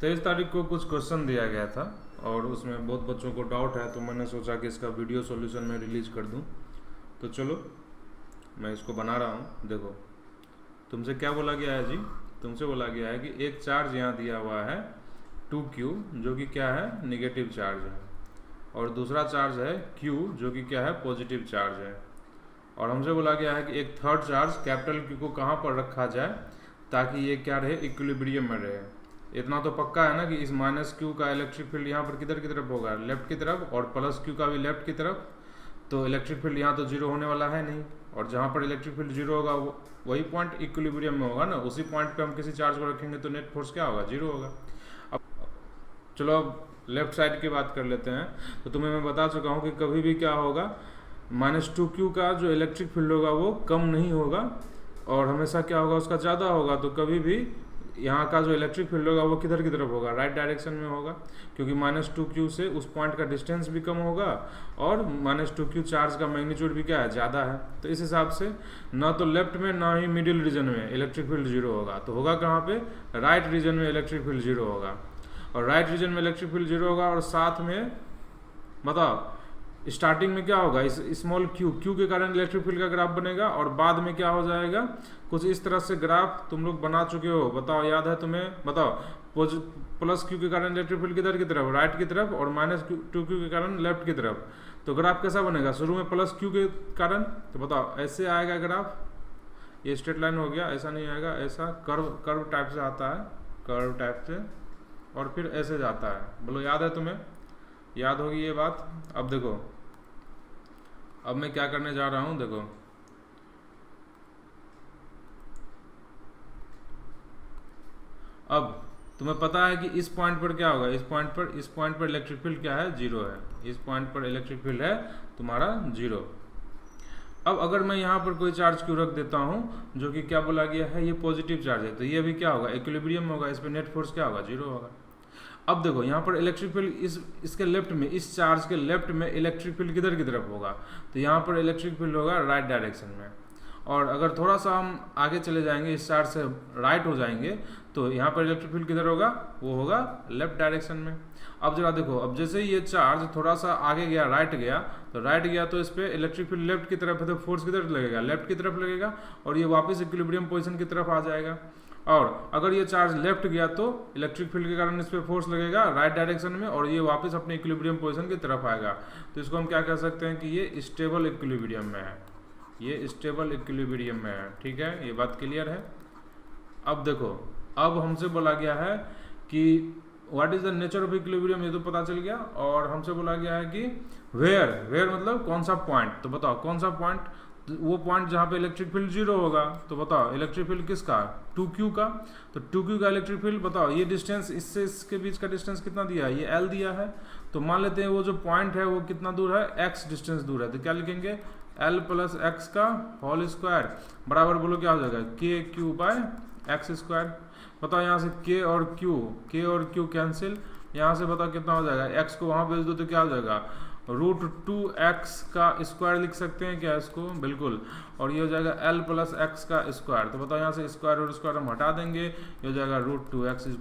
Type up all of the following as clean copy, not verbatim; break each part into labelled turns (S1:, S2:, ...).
S1: 23 तारीख को कुछ क्वेश्चन दिया गया था और उसमें बहुत बच्चों को डाउट है, तो मैंने सोचा कि इसका वीडियो सॉल्यूशन में रिलीज कर दूं। तो चलो मैं इसको बना रहा हूं। देखो, तुमसे क्या बोला गया है जी? तुमसे बोला गया है कि एक चार्ज यहाँ दिया हुआ है 2Q, जो कि क्या है, निगेटिव चार्ज है, और दूसरा चार्ज है Q, जो कि क्या है, पॉजिटिव चार्ज है। और हमसे बोला गया है कि एक थर्ड चार्ज कैपिटल Q को कहाँ पर रखा जाए ताकि ये क्या रहे, इक्विलिब्रियम में रहे। इतना तो पक्का है ना कि इस -Q का इलेक्ट्रिक फील्ड यहाँ पर किधर की तरफ होगा, लेफ्ट की तरफ, और +Q का भी लेफ्ट की तरफ। तो इलेक्ट्रिक फील्ड यहाँ तो जीरो होने वाला है नहीं, और जहाँ पर इलेक्ट्रिक फील्ड जीरो होगा वही पॉइंट इक्विलिब्रियम में होगा ना। उसी पॉइंट पे हम किसी चार्ज को रखेंगे तो नेट फोर्स क्या होगा, जीरो होगा। अब चलो अब लेफ्ट साइड की बात कर लेते हैं। तो तुम्हें मैं बता चुका हूँ कि कभी भी क्या होगा, -2Q का जो इलेक्ट्रिक फील्ड होगा वो कम नहीं होगा, और हमेशा क्या होगा, उसका ज़्यादा होगा। तो कभी भी यहाँ का जो इलेक्ट्रिक फील्ड होगा वो किधर की तरफ होगा, राइट डायरेक्शन में होगा, क्योंकि -2Q से उस पॉइंट का डिस्टेंस भी कम होगा और -2Q चार्ज का मैग्नीट्यूड भी क्या है, ज़्यादा है। तो इस हिसाब से ना तो लेफ्ट में ना ही मिडिल रीजन में इलेक्ट्रिक फील्ड जीरो होगा, तो होगा कहाँ पे, राइट रीजन में इलेक्ट्रिक फील्ड जीरो होगा। और राइट रीजन में इलेक्ट्रिक फील्ड जीरो होगा, और साथ में बताओ स्टार्टिंग में क्या होगा, इस स्मॉल क्यू के कारण इलेक्ट्रिक फील्ड का ग्राफ बनेगा, और बाद में क्या हो जाएगा, कुछ इस तरह से ग्राफ तुम लोग बना चुके हो, बताओ याद है तुम्हें? बताओ, +Q के कारण इलेक्ट्रिक फील्ड किधर की तरफ, राइट की तरफ, और -2Q के कारण लेफ्ट की तरफ। तो ग्राफ कैसा बनेगा, शुरू में +Q के कारण, तो बताओ ऐसे आएगा ग्राफ, ये स्ट्रेट लाइन हो गया, ऐसा नहीं आएगा, ऐसा कर्व टाइप से आता है, कर्व टाइप से, और फिर ऐसे जाता है। बोलो याद है तुम्हें? याद होगी ये बात? अब देखो, अब मैं क्या करने जा रहा हूं, देखो अब तुम्हें पता है कि इस पॉइंट पर क्या होगा, इस पॉइंट पर इलेक्ट्रिक फील्ड क्या है, जीरो है। इस पॉइंट पर इलेक्ट्रिक फील्ड है तुम्हारा जीरो। अब अगर मैं यहाँ पर कोई चार्ज क्यों रख देता हूँ जो कि क्या बोला गया है, ये पॉजिटिव चार्ज है, तो ये भी क्या होगा, इक्विलिब्रियम में होगा, इस पर नेट फोर्स क्या होगा, जीरो होगा। अब देखो यहाँ पर इलेक्ट्रिक फील्ड इसके लेफ्ट में, इस चार्ज के लेफ्ट में इलेक्ट्रिक फील्ड किधर की तरफ होगा, तो यहाँ पर इलेक्ट्रिक फील्ड होगा राइट डायरेक्शन में। और अगर थोड़ा सा हम आगे चले जाएंगे, इस चार्ज से राइट हो जाएंगे, तो यहाँ पर इलेक्ट्रिक फील्ड किधर होगा, वो होगा लेफ्ट डायरेक्शन में। अब जरा देखो, अब जैसे ही ये चार्ज थोड़ा सा आगे गया, राइट गया, तो इस पर इलेक्ट्रिक फील्ड लेफ्ट की तरफ है, तो फोर्स किधर लगेगा, लेफ्ट की तरफ लगेगा, और ये वापस इक्विलिब्रियम पोजीशन की तरफ आ जाएगा। और अगर ये चार्ज लेफ्ट गया तो इलेक्ट्रिक फील्ड के कारण इस पर फोर्स लगेगा राइट डायरेक्शन में, और ये वापस अपने इक्विलिब्रियम पोजीशन की तरफ आएगा। तो इसको हम क्या कह सकते हैं कि ये स्टेबल इक्विलिब्रियम में है, ये स्टेबल इक्विलिब्रियम में है। ठीक है, ये बात क्लियर है? अब देखो, अब हमसे बोला गया है कि what is the nature of equilibrium, ये तो पता चल गया। और हमसे बोला गया है कि वेयर मतलब कौन सा पॉइंट, तो बताओ कौन सा पॉइंट, वो पॉइंट जहाँ पे इलेक्ट्रिक फील्ड जीरो होगा। तो बताओ इलेक्ट्रिक फील्ड किसका, 2Q का, तो 2Q का इलेक्ट्रिक फील्ड, बताओ ये डिस्टेंस, इससे इसके बीच का डिस्टेंस कितना दिया है, ये L दिया है। तो मान लेते हैं वो जो पॉइंट है वो कितना दूर है, x डिस्टेंस दूर है, तो क्या लिखेंगे, L + x का होल स्क्वायर बराबर, बोलो क्या हो जाएगा, KQ/x²। बताओ यहाँ से K और Q कैंसिल, यहाँ से बताओ कितना हो जाएगा, x को वहाँ भेज दो तो क्या हो जाएगा, √2x का स्क्वायर लिख सकते हैं क्या इसको, बिल्कुल। और ये हो जाएगा L + x का स्क्वायर। तो बताओ यहाँ से स्क्वायर और स्क्वायर हम हटा देंगे, ये हो जाएगा √2x =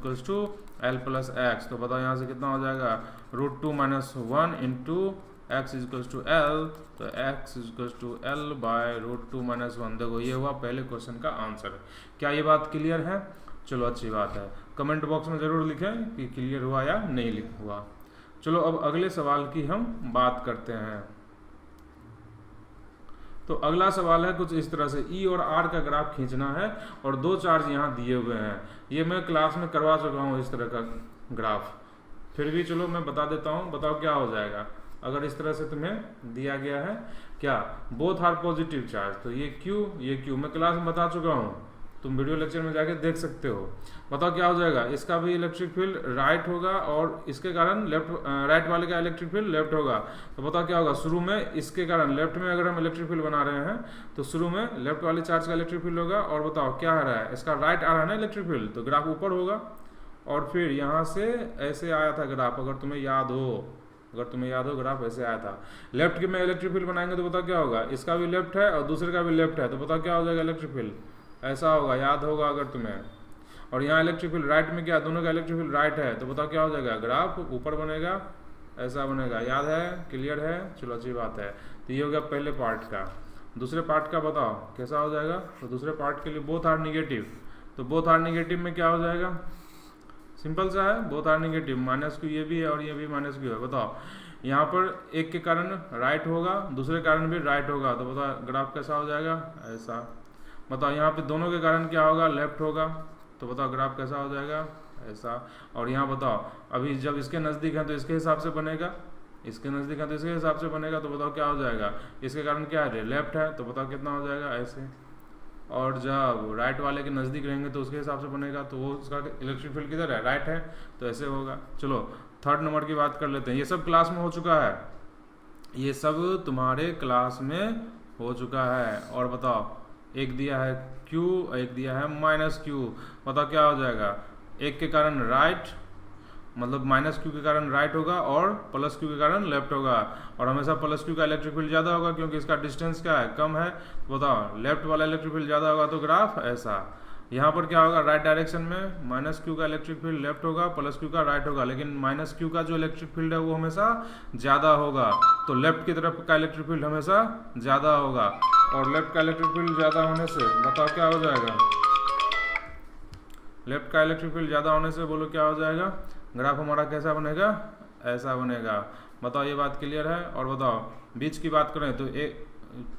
S1: L + x। तो बताओ यहाँ से कितना हो जाएगा, √2 - 1 × x = L, तो x = L/√2 - 1। देखो ये हुआ पहले क्वेश्चन का आंसर। क्या ये बात क्लियर है? चलो अच्छी बात है, कमेंट बॉक्स में ज़रूर लिखें कि क्लियर हुआ या नहीं हुआ। चलो अब अगले सवाल की हम बात करते हैं। तो अगला सवाल है कुछ इस तरह से, E और R का ग्राफ खींचना है, और दो चार्ज यहाँ दिए हुए हैं। ये मैं क्लास में करवा चुका हूँ इस तरह का ग्राफ, फिर भी चलो मैं बता देता हूँ। बताओ क्या हो जाएगा अगर इस तरह से तुम्हें दिया गया है, क्या, बोथ आर पॉजिटिव चार्ज, तो ये Q मैं क्लास में बता चुका हूँ, तुम वीडियो लेक्चर में जाके देख सकते हो। बताओ क्या हो जाएगा, इसका भी इलेक्ट्रिक फील्ड राइट होगा, और इसके कारण राइट वाले का इलेक्ट्रिक फील्ड लेफ्ट होगा। तो बताओ क्या होगा, शुरू में इसके कारण लेफ्ट में अगर हम इलेक्ट्रिक फील्ड बना रहे हैं तो शुरू में लेफ्ट वाले चार्ज का इलेक्ट्रिक फील्ड होगा, और बताओ क्या आ रहा है, इसका राइट आ रहा है ना इलेक्ट्रिक फील्ड, तो ग्राफ ऊपर होगा। और फिर यहाँ से ऐसे आया था ग्राफ, अगर तुम्हें याद हो ग्राफ ऐसे आया था। लेफ्ट के में इलेक्ट्रिक फील्ड बनाएंगे तो बताओ क्या होगा, इसका भी लेफ्ट है और दूसरे का भी लेफ्ट है, तो बताओ क्या हो जाएगा, इलेक्ट्रिक फील्ड ऐसा होगा, याद होगा अगर तुम्हें। और यहाँ इलेक्ट्रिक फील्ड राइट में क्या, दोनों का इलेक्ट्रिक फील्ड राइट है, तो बताओ क्या हो जाएगा, ग्राफ ऊपर बनेगा, ऐसा बनेगा। याद है, क्लियर है, चलो अच्छी बात है। तो ये हो गया पहले पार्ट का। दूसरे पार्ट का बताओ कैसा हो जाएगा। तो दूसरे पार्ट के लिए बोथ आर निगेटिव, तो बोथ आर निगेटिव में क्या हो जाएगा, सिंपल सा है, both are negative, minus q ये भी है और ये भी माइनस क्यू है। बताओ यहाँ पर एक के कारण राइट होगा, दूसरे कारण भी राइट होगा, तो बताओ ग्राफ कैसा हो जाएगा, ऐसा। बताओ यहाँ पे दोनों के कारण क्या होगा, लेफ्ट होगा, तो बताओ ग्राफ कैसा हो जाएगा, ऐसा। और यहाँ बताओ अभी जब इसके नज़दीक है तो इसके हिसाब से बनेगा, इसके नज़दीक है तो इसके हिसाब से बनेगा, तो बताओ क्या हो जाएगा, इसके कारण क्या है, लेफ्ट है, तो बताओ कितना हो जाएगा, ऐसे। और जब राइट वाले के नज़दीक रहेंगे तो उसके हिसाब से बनेगा, तो वो उसका इलेक्ट्रिक फील्ड किधर है, राइट है, तो ऐसे होगा। चलो थर्ड नंबर की बात कर लेते हैं। ये सब क्लास में हो चुका है, ये सब तुम्हारे क्लास में हो चुका है। और बताओ एक दिया है Q, एक दिया है माइनस Q, बताओ क्या हो जाएगा, एक के कारण राइट, मतलब माइनस Q के कारण राइट होगा और प्लस Q के कारण लेफ्ट होगा। और हमेशा प्लस Q का इलेक्ट्रिक फील्ड ज़्यादा होगा क्योंकि इसका डिस्टेंस क्या है, कम है। तो बताओ लेफ्ट वाला इलेक्ट्रिक फील्ड ज़्यादा होगा, तो ग्राफ ऐसा। यहाँ पर क्या होगा, राइट डायरेक्शन में माइनस Q का इलेक्ट्रिक फील्ड लेफ्ट होगा, प्लस Q का राइट होगा, लेकिन माइनस Q का जो इलेक्ट्रिक फील्ड है वो हमेशा ज़्यादा होगा, तो लेफ्ट की तरफ का इलेक्ट्रिक फील्ड हमेशा ज़्यादा होगा। और लेफ्ट का इलेक्ट्रिक फील्ड ज़्यादा होने से बताओ क्या हो जाएगा, लेफ्ट का इलेक्ट्रिक फील्ड ज़्यादा होने से बोलो क्या हो जाएगा, ग्राफ हमारा कैसा बनेगा, ऐसा बनेगा। बताओ ये बात क्लियर है। और बताओ बीच की बात करें तो एक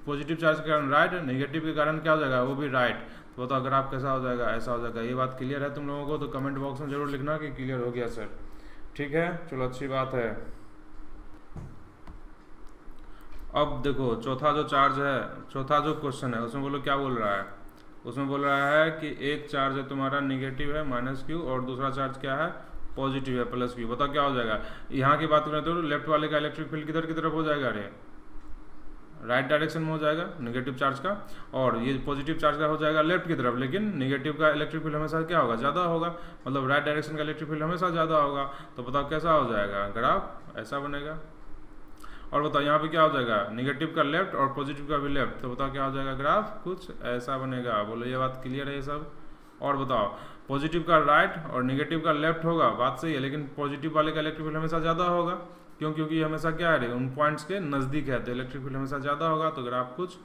S1: पॉजिटिव चार्ज के कारण राइट, नेगेटिव के कारण क्या हो जाएगा, वो भी राइट, तो बताओ ग्राफ कैसा हो जाएगा, ऐसा हो जाएगा। ये बात क्लियर है तुम लोगों को, तो कमेंट बॉक्स में जरूर लिखना कि क्लियर हो गया सर, ठीक है, चलो अच्छी बात है। अब देखो चौथा जो चार्ज है, चौथा जो क्वेश्चन है उसमें बोलो क्या बोल रहा है, उसमें बोल रहा है कि एक चार्ज है तुम्हारा निगेटिव है माइनस Q और दूसरा चार्ज क्या है, पॉजिटिव है प्लस Q। बताओ क्या हो जाएगा। यहाँ की बात करें तो लेफ्ट वाले का इलेक्ट्रिक फील्ड किधर की तरफ हो जाएगा, अरे राइट डायरेक्शन में हो जाएगा नेगेटिव चार्ज का, और ये पॉजिटिव चार्ज का हो जाएगा लेफ्ट की तरफ, लेकिन नेगेटिव का इलेक्ट्रिक फील्ड हमेशा क्या होगा, ज़्यादा होगा, मतलब राइट डायरेक्शन का इलेक्ट्रिक फील्ड हमेशा ज़्यादा होगा। तो बताओ कैसा हो जाएगा, ग्राफ ऐसा बनेगा। और बताओ यहाँ पे क्या हो जाएगा, निगेटिव का लेफ्ट और पॉजिटिव का भी लेफ्ट, तो बताओ क्या हो जाएगा, ग्राफ कुछ ऐसा बनेगा। बोलो ये बात क्लियर है ये सब। और बताओ पॉजिटिव का राइट और निगेटिव का लेफ्ट होगा, बात सही है, लेकिन पॉजिटिव वाले का इलेक्ट्रिक फील्ड हमेशा ज़्यादा होगा, क्यों, क्योंकि ये हमेशा क्या है, उन पॉइंट्स के नज़दीक है, तो इलेक्ट्रिक फील्ड हमेशा ज़्यादा होगा, तो ग्राफ कुछ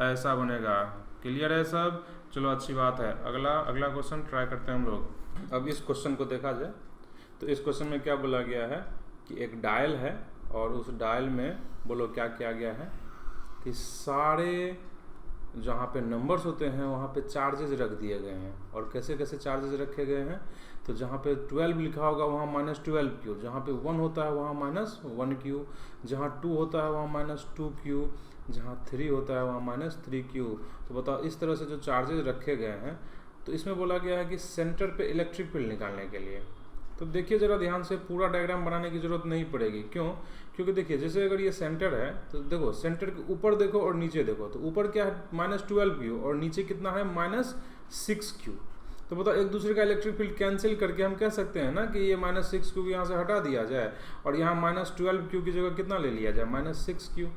S1: ऐसा बनेगा। क्लियर है सब, चलो अच्छी बात है। अगला क्वेश्चन ट्राई करते हैं हम लोग। अब इस क्वेश्चन को देखा जाए तो इस क्वेश्चन में क्या बोला गया है कि एक डायल है और उस डायल में बोलो क्या किया गया है कि सारे जहाँ पे नंबर्स होते हैं वहाँ पे चार्जेस रख दिए गए हैं। और कैसे कैसे चार्जेस रखे गए हैं, तो जहाँ पे 12 लिखा होगा वहाँ -12Q, जहाँ पे 1 होता है वहाँ -1Q, जहाँ 2 होता है वहाँ -2Q, जहाँ 3 होता है वहाँ -3Q। तो बताओ इस तरह से जो चार्जेस रखे गए हैं, तो इसमें बोला गया है कि सेंटर पे इलेक्ट्रिक फील्ड निकालने के लिए। तो देखिए ज़रा ध्यान से, पूरा डायग्राम बनाने की ज़रूरत नहीं पड़ेगी। क्यों, क्योंकि देखिए जैसे अगर ये सेंटर है तो देखो सेंटर के ऊपर देखो और नीचे देखो, तो ऊपर क्या है -12Q और नीचे कितना है -6Q। तो बताओ एक दूसरे का इलेक्ट्रिक फील्ड कैंसिल करके हम कह सकते हैं ना कि ये -6Q यहाँ से हटा दिया जाए और यहाँ -12Q की जगह कितना ले लिया जाए, -6Q।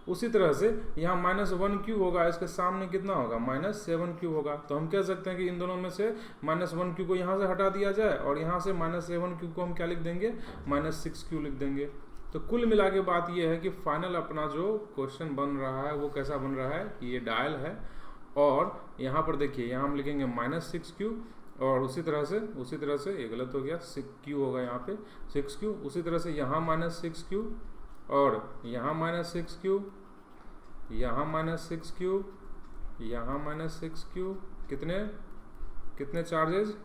S1: उसी तरह से यहाँ -1Q होगा, इसके सामने कितना होगा, -7Q होगा। तो हम कह सकते हैं कि इन दोनों में से -1Q को यहाँ से हटा दिया जाए और यहाँ से -7Q को हम क्या लिख देंगे, -6Q लिख देंगे। तो कुल मिला के बात ये है कि फाइनल अपना जो क्वेश्चन बन रहा है वो कैसा बन रहा है कि ये डायल है और यहाँ पर देखिए यहाँ हम लिखेंगे -6Q और उसी तरह से ये गलत हो गया, 6Q होगा यहाँ पे 6Q। उसी तरह से यहाँ -6Q और यहाँ -6Q, यहाँ -6Q, यहाँ -6Q, कितने चार्जेस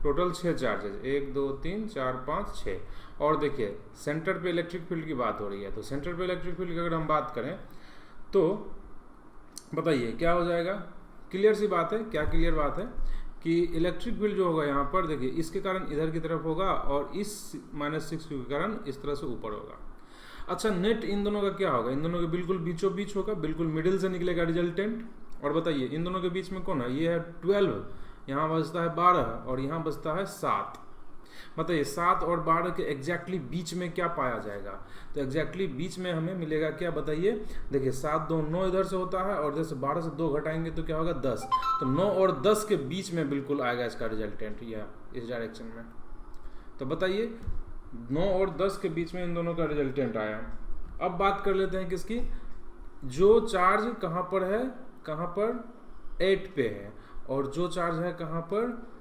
S1: टोटल 6 चार्जेस, 1 2 3 4 5 6। और देखिए सेंटर पे इलेक्ट्रिक फील्ड की बात हो रही है, तो सेंटर पे इलेक्ट्रिक फील्ड की अगर हम बात करें तो बताइए क्या हो जाएगा। क्लियर सी बात है, क्या क्लियर बात है कि इलेक्ट्रिक फील्ड जो होगा यहाँ पर देखिए इसके कारण इधर की तरफ होगा और इस -6Q के कारण इस तरह से ऊपर होगा। अच्छा नेट इन दोनों का क्या होगा, इन दोनों के बिल्कुल बीचों बीच होगा, बिल्कुल मिडिल से निकलेगा रिजल्टेंट। और बताइए इन दोनों के बीच में कौन है, ये है 12, यहाँ बचता है 12 और यहाँ बचता है 7। बताइए 7 और 12 के एग्जैक्टली बीच में क्या पाया जाएगा? तो एग्जैक्टली बीच में हमें मिलेगा क्या बताइए? देखिए 7 2 9 इधर से होता है और इधर से 12 से 2 घटाएंगे तो क्या होगा 10। तो 9 और 10 के बीच में बिल्कुल आएगा इसका रिजल्टेंट, या इस डायरेक्शन में। तो बताइए 9 और 10 के बीच में इन दोनों का रिजल्टेंट आया। अब बात कर लेते हैं किसकी, जो चार्ज कहाँ पर है, कहाँ पर 8 पे है, और जो चार्ज है कहाँ पर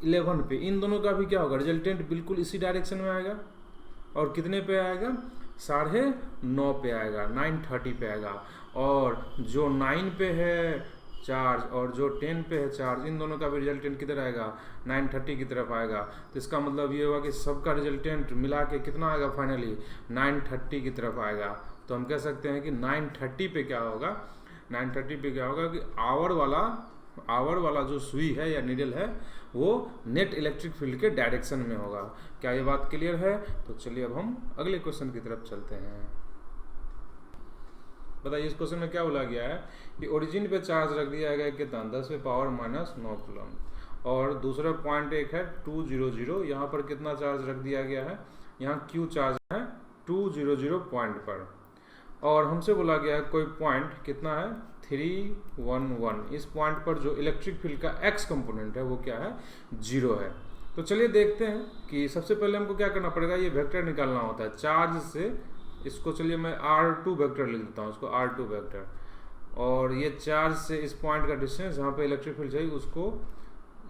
S1: 11 पे। इन दोनों का भी क्या होगा, रिजल्टेंट बिल्कुल इसी डायरेक्शन में आएगा। और कितने पे आएगा, 9:30 पे आएगा, 9:30 पे आएगा। और जो 9 पे है चार्ज और जो 10 पे है चार्ज, इन दोनों का भी रिजल्टेंट किधर आएगा, 9:30 की तरफ आएगा। तो इसका मतलब ये हुआ कि सबका रिजल्टेंट मिला के कितना आएगा फाइनली, 9:30 की तरफ आएगा। तो हम कह सकते हैं कि 9:30 पे क्या होगा, 9:30 पे क्या होगा कि आवर वाला जो सुई है या नीडल है वो नेट इलेक्ट्रिक फील्ड के डायरेक्शन में होगा। क्या ये बात क्लियर है? तो चलिए अब हम अगले क्वेश्चन की तरफ चलते हैं। बताइए इस क्वेश्चन में क्या बोला गया है कि ओरिजिन पे चार्ज रख दिया गया कितना, 10⁻⁻9 कूलम। और दूसरा पॉइंट एक है 200, यहाँ पर कितना चार्ज रख दिया गया है, यहाँ क्यू चार्ज है 200 पॉइंट पर। और हमसे बोला गया है कोई पॉइंट कितना है 311, इस पॉइंट पर जो इलेक्ट्रिक फील्ड का एक्स कंपोनेंट है वो क्या है, 0 है। तो चलिए देखते हैं कि सबसे पहले हमको क्या करना पड़ेगा, ये वेक्टर निकालना होता है चार्ज से। इसको चलिए मैं R2 वेक्टर लिख देता हूँ, इसको R2 वेक्टर। और ये चार्ज से इस पॉइंट का डिस्टेंस जहाँ पे इलेक्ट्रिक फील्ड चाहिए उसको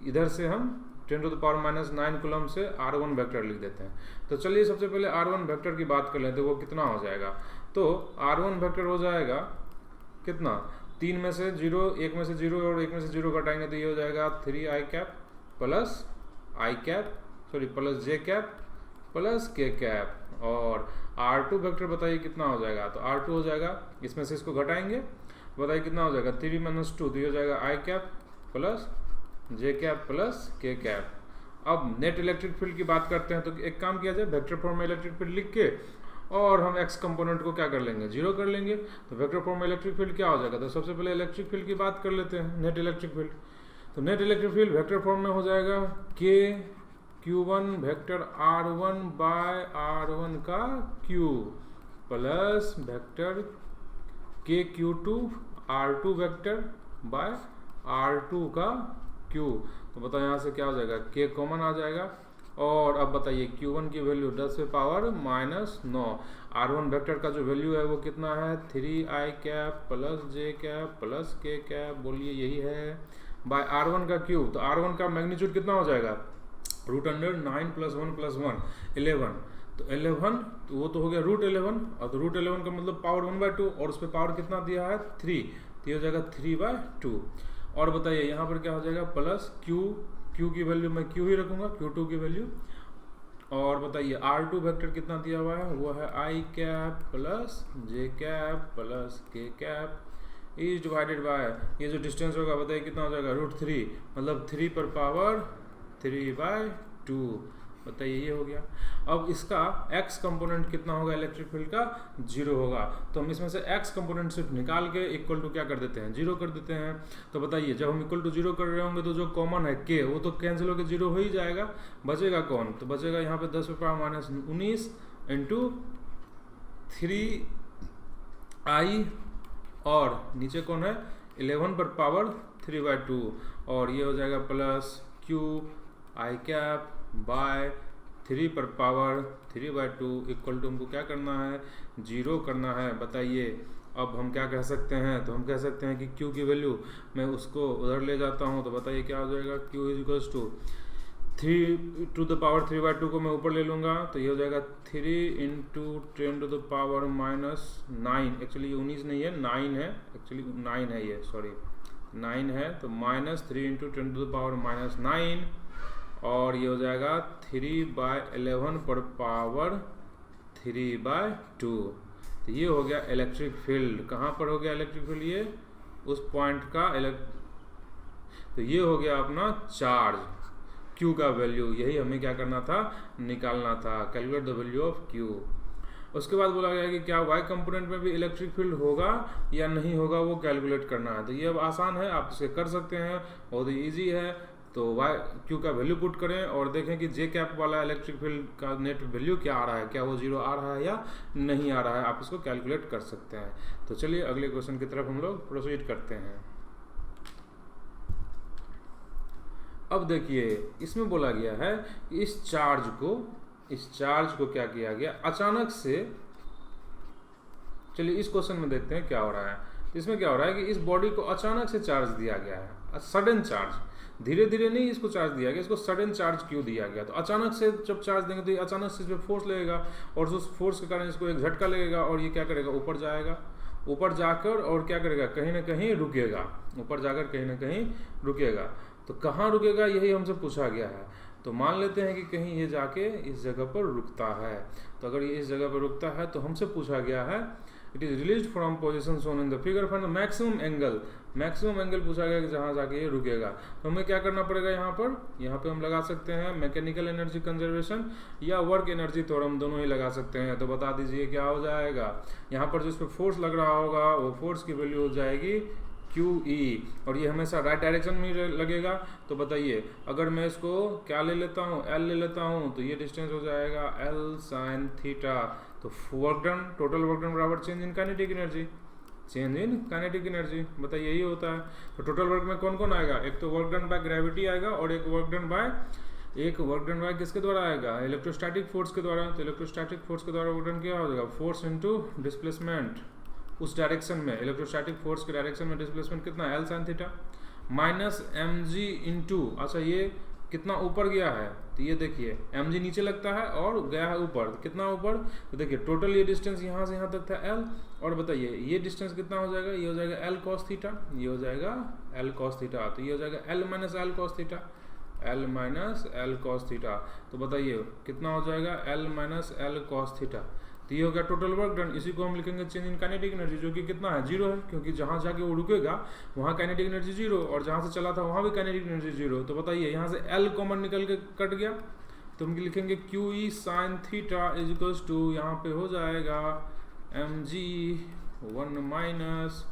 S1: इधर से हम 10⁻⁹ कूलम से R1 वेक्टर लिख देते हैं। तो चलिए सबसे पहले R1 वेक्टर की बात कर लेते हैं, वो कितना हो जाएगा। तो R1 वेक्टर हो जाएगा कितना, 3 में से 0, 1 में से 0 और 1 में से 0 घटाएंगे तो ये हो जाएगा 3i cap plus j cap plus k cap. और R2 वेक्टर बताइए कितना हो जाएगा, तो R2 हो जाएगा, इसमें से इसको घटाएंगे, बताइए कितना हो जाएगा 3 - 2, तो ये हो जाएगा i cap plus j cap plus k cap. अब नेट इलेक्ट्रिक फील्ड की बात करते हैं, तो एक काम किया जाए, वेक्टर फॉर्म में इलेक्ट्रिक फील्ड लिख के और हम एक्स कंपोनेंट को क्या कर लेंगे, 0 कर लेंगे। तो वेक्टर फॉर्म में इलेक्ट्रिक फील्ड क्या हो जाएगा, तो सबसे पहले इलेक्ट्रिक फील्ड की बात कर लेते हैं, नेट इलेक्ट्रिक फील्ड। तो net electric field vector form में हो जाएगा Q1 vector R1 bye R1 का Q plus vector KQ2 R2 vector by R2 का Q। तो बताओ यहाँ से क्या हो जाएगा, K कॉमन आ जाएगा। और अब बताइए Q1 की वैल्यू 10⁻⁹ R1 वेक्टर का जो वैल्यू है वो कितना है, 3i cap plus j cap plus k cap, बोलिए यही है, बाय R1 का Q। तो R1 का मैग्नीट्यूड कितना हो जाएगा, √9 + 1 + 1 11। तो 11 तो वो तो हो गया √11, और तो √11 का मतलब पावर 1/2, और उस पर पावर कितना दिया है 3, तो ये हो जाएगा 3/2। और बताइए यहाँ पर क्या हो जाएगा, प्लस Q की वैल्यू मैं Q ही रखूंगा, Q2 की वैल्यू। और बताइए R2 वेक्टर कितना दिया हुआ है, वो है i cap plus j cap plus k cap is divided by, ये जो डिस्टेंस होगा बताइए कितना हो जाएगा, √3, मतलब 3 पर पावर 3/2। बताइए ये हो गया। अब इसका x कंपोनेंट कितना होगा इलेक्ट्रिक फील्ड का, 0 होगा। तो हम इसमें से x कंपोनेंट सिर्फ निकाल के इक्वल टू क्या कर देते हैं, 0 कर देते हैं। तो बताइए जब हम इक्वल टू 0 कर रहे होंगे तो जो कॉमन है k वो तो कैंसिल होकर 0 हो ही जाएगा, बचेगा कौन, तो बचेगा यहाँ पे 10⁻⁻19 इंटू 3i और नीचे कौन है 11 पर पावर 3/2, और ये हो जाएगा plus q i cap by 3 पर पावर 3/2 इक्वल टू हमको क्या करना है, 0 करना है। बताइए अब हम क्या कह सकते हैं, तो हम कह सकते हैं कि q की वैल्यू मैं उसको उधर ले जाता हूँ, तो बताइए क्या हो जाएगा, q = 3 to the power 3/2 को मैं ऊपर ले लूँगा, तो ये हो जाएगा 3 × 10 to the power -9, एक्चुअली 19 नहीं है 9 है, एक्चुअली 9 है ये, सॉरी 9 है, तो -3 × 10 to the power -9, और ये हो जाएगा 3/11 पर पावर 3/2। तो ये हो गया इलेक्ट्रिक फील्ड, कहाँ पर हो गया इलेक्ट्रिक फील्ड, ये उस पॉइंट का तो ये हो गया अपना चार्ज Q का वैल्यू, यही हमें क्या करना था, निकालना था, calculate the value of Q। उसके बाद बोला गया कि क्या y कंपोनेंट में भी इलेक्ट्रिक फील्ड होगा या नहीं होगा, वो कैलकुलेट करना है। तो ये अब आसान है, आप इसे कर सकते हैं, बहुत ही ईजी है। तो वाई क्यू का वैल्यू पुट करें और देखें कि जे कैप वाला इलेक्ट्रिक फील्ड का नेट वैल्यू क्या आ रहा है, क्या वो 0 आ रहा है या नहीं आ रहा है। आप इसको कैलकुलेट कर सकते हैं। तो चलिए अगले क्वेश्चन की तरफ हम लोग प्रोसीड करते हैं। अब देखिए इसमें बोला गया है इस चार्ज को क्या किया गया अचानक से। चलिए इस क्वेश्चन में देखते हैं क्या हो रहा है। इसमें क्या हो रहा है कि इस बॉडी को अचानक से चार्ज दिया गया है, सडन चार्ज, धीरे धीरे नहीं इसको चार्ज दिया गया, इसको सडन चार्ज क्यों दिया गया। तो अचानक से जब चार्ज देंगे तो ये अचानक से इस पर फोर्स लगेगा और उस फोर्स के कारण इसको एक झटका लगेगा और ये क्या करेगा, ऊपर जाएगा, ऊपर जाकर और क्या करेगा, कहीं ना कहीं रुकेगा, ऊपर जाकर कहीं ना कहीं रुकेगा। तो कहाँ रुकेगा यही हमसे पूछा गया है। तो मान लेते हैं कि कहीं ये जाके इस जगह पर रुकता है। तो अगर ये इस जगह पर रुकता है तो हमसे पूछा गया है it is released from position shown in the figure, find the maximum angle पूछा गया कि जहाँ जाके ये रुकेगा। तो हमें क्या करना पड़ेगा, यहाँ पे हम लगा सकते हैं मैकेनिकल एनर्जी कंजर्वेशन या वर्क एनर्जी थ्योरम, दोनों ही लगा सकते हैं। तो बता दीजिए क्या हो जाएगा। यहाँ पर जिस पे फोर्स लग रहा होगा वो फोर्स की वैल्यू हो जाएगी QE और ये हमेशा राइट डायरेक्शन में लगेगा। तो बताइए अगर मैं इसको क्या ले लेता हूँ, L ले लेता हूँ, तो ये डिस्टेंस हो जाएगा L sin थीटा। तो work done, total work done बराबर चेंज इन काइनेटिक एनर्जी, बताइए यही होता है। तो टोटल वर्क में कौन कौन आएगा, एक तो वर्क डन बाय ग्रेविटी आएगा और एक वर्क डन बाय किसके द्वारा आएगा, इलेक्ट्रोस्टैटिक फोर्स के द्वारा। तो इलेक्ट्रोस्टैटिक फोर्स के द्वारा वर्क डन क्या हो जाएगा, फोर्स इनटू डिस्प्लेसमेंट, उस डायरेक्शन में इलेक्ट्रोस्टैटिक फोर्स के डायरेक्शन में डिस्प्लेसमेंट कितना L sin theta minus mg into, अच्छा ये कितना ऊपर गया है, तो ये देखिए mg नीचे लगता है और गया है ऊपर, कितना ऊपर, तो देखिए टोटल ये डिस्टेंस यहाँ से यहाँ तक था L, और बताइए ये डिस्टेंस कितना हो जाएगा, ये हो जाएगा L cos थीटा, ये हो जाएगा L cos थीटा, तो ये हो जाएगा L minus L cos theta, L minus L cos theta. तो बताइए कितना हो जाएगा L minus L cos theta. तो ये हो गया टोटल वर्क डन। इसी को हम लिखेंगे चेंज इन काइनेटिक एनर्जी, जो कि कितना है, 0 है, क्योंकि जहाँ जाके वो रुकेगा वहाँ काइनेटिक एनर्जी 0 और जहाँ से चला था वहाँ भी काइनेटिक एनर्जी 0। तो बताइए यहाँ से L कॉमन निकल के कट गया तो हम लिखेंगे QE sin theta is equals to, यहाँ पे हो जाएगा mg 1 माइनस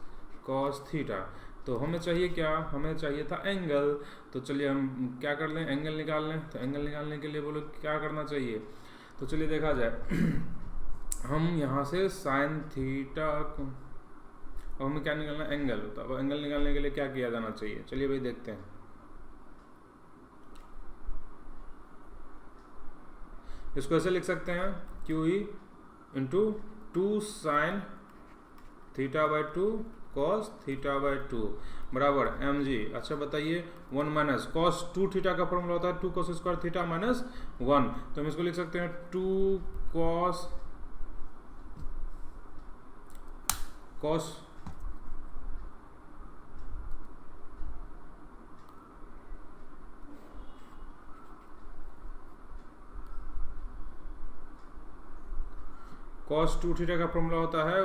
S1: cos थीटा। तो हमें चाहिए क्या, हमें चाहिए था एंगल। तो चलिए हम क्या कर लें, एंगल निकाल लें। तो एंगल निकालने के लिए बोलो क्या करना चाहिए, तो चलिए देखा जाए हम यहाँ से साइन थीटा को, अब हमें क्या निकालना है, एंगल। तो अब एंगल निकालने के लिए क्या किया जाना चाहिए, चलिए भाई देखते हैं। इसको ऐसे लिख सकते हैं QE into 2 sine theta by 2 cos theta by 2 बराबर mg। अच्छा बताइए 1 माइनस कॉस 2 थीटा का फॉर्मूला होता है 2 कॉस स्क्वायर थीटा माइनस 1। तो हम इसको लिख सकते हैं 2 कॉस cos 2 थीटा का फॉर्मूला होता है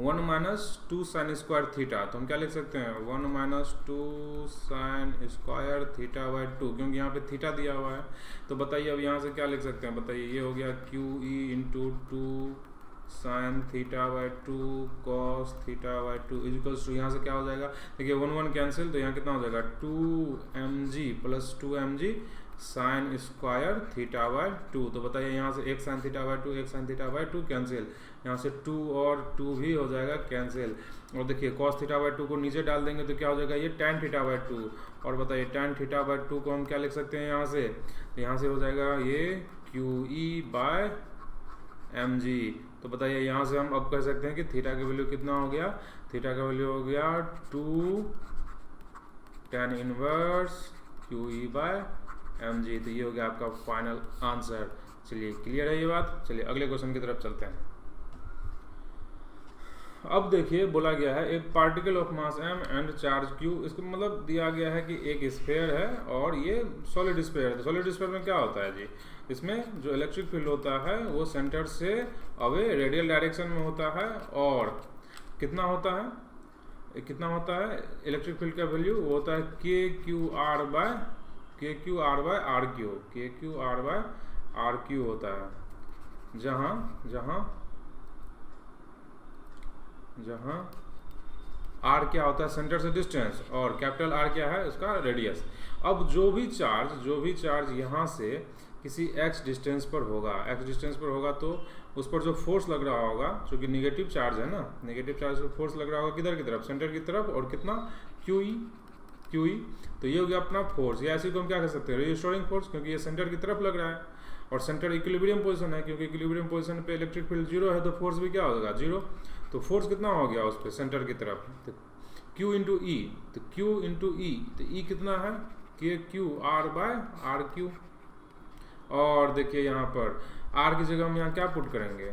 S1: 1 माइनस 2 साइन स्क्वायर थीटा। तो हम क्या लिख सकते हैं 1 minus 2 sine square theta by 2, क्योंकि यहाँ पे थीटा दिया हुआ है। तो बताइए अब यहाँ से क्या लिख सकते हैं, बताइए ये हो गया QE into 2 sine theta by 2 cos theta by 2 equals to, यहाँ से क्या हो जाएगा, देखिए 1 1 कैंसिल, तो यहाँ कितना हो जाएगा 2mg plus 2mg sine square theta by 2। तो बताइए यहाँ से एक साइन थीटा बाई 2 एक साइन थीटा बाई 2 कैंसिल, यहाँ से 2 और 2 भी हो जाएगा कैंसिल। और देखिए कॉस थीटा बाई 2 को नीचे डाल देंगे तो क्या हो जाएगा, ये टैन थीटा बाई 2। और बताइए टैन थीटा बाई 2 को हम क्या लिख सकते हैं यहाँ से, तो यहाँ से हो जाएगा ये QE बाय mg। तो बताइए यहाँ से हम अब कह सकते हैं कि थीटा की वैल्यू कितना हो गया, थीटा का वैल्यू हो गया 2 tan inverse QE by mg। तो ये हो गया आपका फाइनल आंसर। चलिए क्लियर है ये बात। चलिए अगले क्वेश्चन की तरफ चलते हैं। अब देखिए बोला गया है एक particle of mass m and charge q, इसको मतलब दिया गया है कि एक स्फीयर है और ये सॉलिड स्फीयर है। तो सॉलिड स्फीयर में क्या होता है जी, इसमें जो इलेक्ट्रिक फील्ड होता है वो सेंटर से अवे रेडियल डायरेक्शन में होता है और कितना होता है इलेक्ट्रिक फील्ड का वैल्यू वो होता है KQR बाय RQ होता है, जहाँ आर क्या होता है सेंटर से डिस्टेंस, और कैपिटल आर क्या है उसका रेडियस। अब जो भी चार्ज यहाँ से किसी x डिस्टेंस पर होगा तो उस पर जो फोर्स लग रहा होगा, जो कि निगेटिव चार्ज है ना, निगेटिव चार्ज पर फोर्स लग रहा होगा किधर की तरफ, सेंटर की तरफ, और कितना QE, तो ये हो गया अपना फोर्स। या ऐसे को हम क्या कर सकते हैं, रीस्टोरिंग फोर्स, क्योंकि ये सेंटर की तरफ लग रहा है और सेंटर इक्विलिब्रियम पोजीशन है, क्योंकि इक्विलिब्रियम पोजीशन पे इलेक्ट्रिक फील्ड 0 है तो फोर्स भी क्या होगा 0। तो फोर्स कितना हो गया उस पर सेंटर की तरफ, तो Q इंटू ई, तो Q इंटू ई, तो ई कितना है KQ R/RQ। और देखिए यहाँ पर R की जगह हम यहाँ क्या पुट करेंगे,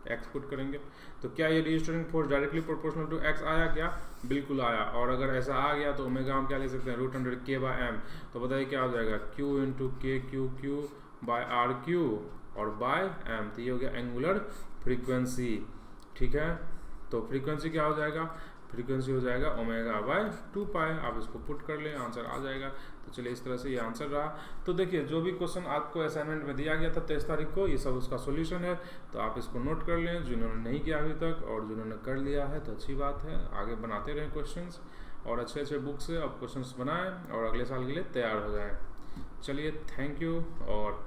S1: x पुट करेंगे। तो क्या ये restoring force directly proportional to x आया क्या, बिल्कुल आया। और अगर ऐसा आ गया तो ओमेगा हम क्या ले सकते हैं √100K/m। तो बताइए क्या हो जाएगा Q इंटू KQ/RQ और बाय m। तो ये हो गया एंगुलर फ्रीक्वेंसी, ठीक है। तो फ्रीक्वेंसी क्या हो जाएगा, फ्रीक्वेंसी हो जाएगा ω/2π। आप इसको पुट कर लें, आंसर आ जाएगा। तो चलिए इस तरह से ये आंसर रहा। तो देखिए जो भी क्वेश्चन आपको असाइनमेंट में दिया गया था 23 तारीख को, ये सब उसका सॉल्यूशन है। तो आप इसको नोट कर लें, जिन्होंने नहीं किया अभी तक, और जिन्होंने कर लिया है तो अच्छी बात है। आगे बनाते रहें क्वेश्चंस, और अच्छे बुक से अब क्वेश्चंस बनाएं और अगले साल के लिए तैयार हो जाएं। चलिए थैंक यू और